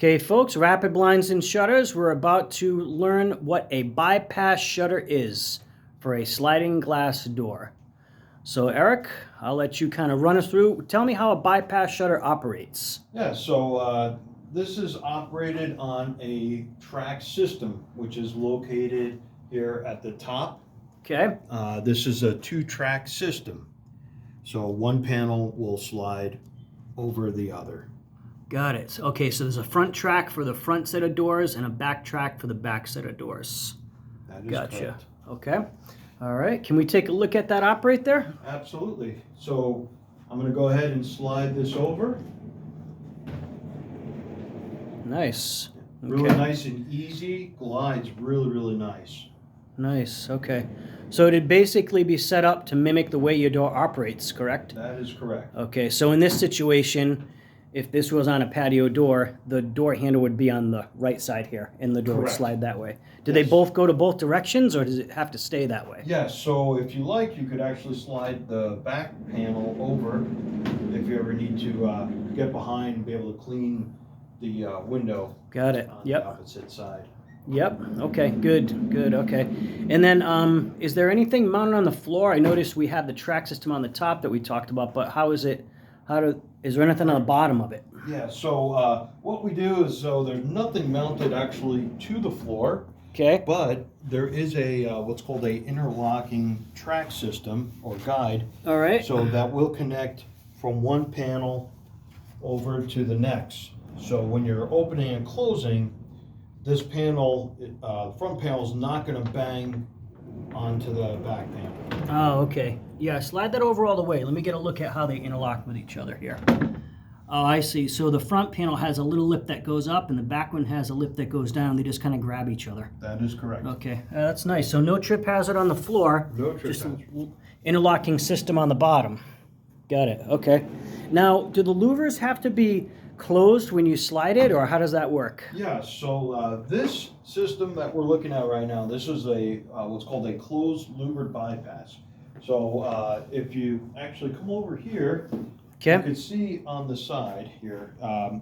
Okay, folks, Rapid Blinds and Shutters, we're about to learn what a bypass shutter is for a sliding glass door. So Eric, I'll let you kind of run us through. Tell me how a bypass shutter operates. Yeah, so this is operated on a track system, which is located here at the top. Okay. This is a two-track system. So one panel will slide over the other. Got it. Okay, so there's a front track for the front set of doors and a back track for the back set of doors. That is Gotcha. correct. Okay. All right. Can we take a look at that operate there? Absolutely. So I'm going to go ahead and slide this over. Nice. Really Okay. nice and easy. Glides really nice. Nice. Okay. So it'd basically be set up to mimic the way your door operates, correct? That is correct. Okay. So in this situation, if this was on a patio door, the door handle would be on the right side here, and the door would Correct. slide that way. Do they Yes. both go to both directions, or does it have to stay that way? Yes, so if you like, you could actually slide the back panel over if you ever need to get behind and be able to clean the window Got it. on the Yep. opposite side. Yep. Okay. Good. Good. Okay. And then, is there anything mounted on the floor? I noticed we have the track system on the top that we talked about, but how is it? Is there anything on the bottom of it? Yeah, so what we do is, so there's nothing mounted actually to the floor, Okay. but there is a what's called a interlocking track system or guide. All right. So that will connect from one panel over to the next. So when you're opening and closing, this panel, front panel is not going to bang onto the back panel. Oh, okay. Yeah, slide that over all the way. Let me get a look at how they interlock with each other here. Oh, I see. So the front panel has a little lip that goes up, and the back one has a lip that goes down. They just kind of grab each other. That is correct. Okay, that's nice. So no trip hazard on the floor. No trip just hazard. interlocking system on the bottom. Got it. Okay. Now, do the louvers have to be closed when you slide it, or how does that work? Yeah, so this system that we're looking at right now, this is a what's called a closed louvered bypass. So if you actually come over here, you Okay. can see on the side here,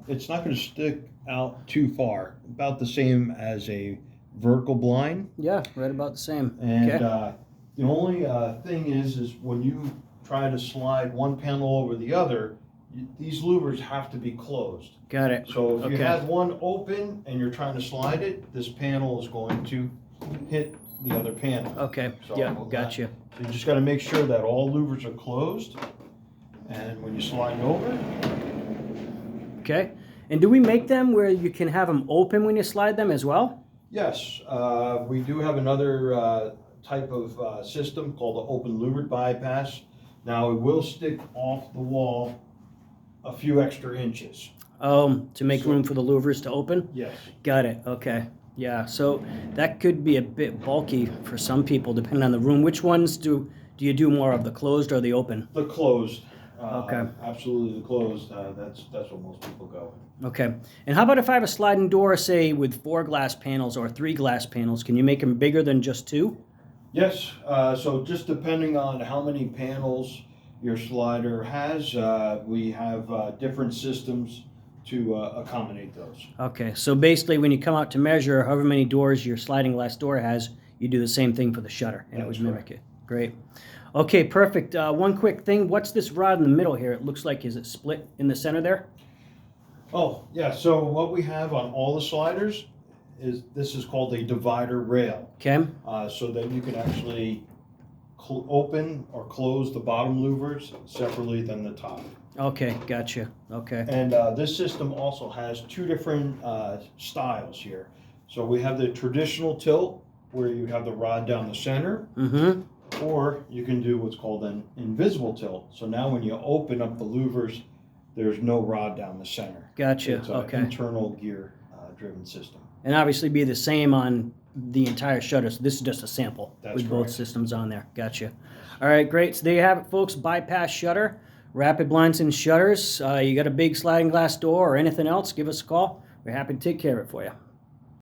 it's not going to stick out too far, about the same as a vertical blind. Yeah, right about the same. And Okay. the only thing is when you try to slide one panel over the other, these louvers have to be closed. Got it. So if you Okay. have one open and you're trying to slide it, this panel is going to hit the other panel. Okay. So Yeah, that- gotcha. So you just got to make sure that all louvers are closed. And when you slide over, Okay. And do we make them where you can have them open when you slide them as well? yes, we do have another type of system called the open louvered bypass. Now it will stick off the wall a few extra inches. To make room for the louvers to open? Yes. Got it. Okay. Yeah. So that could be a bit bulky for some people, depending on the room. Which ones do you do more of, the closed or the open? The closed. Okay. Absolutely the closed. That's what most people go. Okay. And how about if I have a sliding door, say with 4 glass panels or 3 glass panels? Can you make them bigger than just 2? Yes. So just depending on how many panels your slider has, we have different systems to accommodate those. Okay. So basically, when you come out to measure however many doors your sliding glass door has, you do the same thing for the shutter, and it That's would mimic it. Great. Okay, perfect. One quick thing. What's this rod in the middle here? It looks like, is it split in the center there? Oh, yeah. So what we have on all the sliders is this is called a divider rail, Okay. so that you can actually open or close the bottom louvers separately than the top. Okay, gotcha. Okay. And this system also has two different styles here. So we have the traditional tilt where you have the rod down the center, Mm-hmm. or you can do what's called an invisible tilt. So now when you open up the louvers, there's no rod down the center. Gotcha. It's an Okay. internal gear driven system. And obviously be the same on the entire shutter. So this is just a sample That's with both correct. systems on there. Gotcha. All right, great. So there you have it, folks. Bypass shutter, Rapid Blinds and Shutters. You got a big sliding glass door or anything else, give us a call. We're happy to take care of it for you.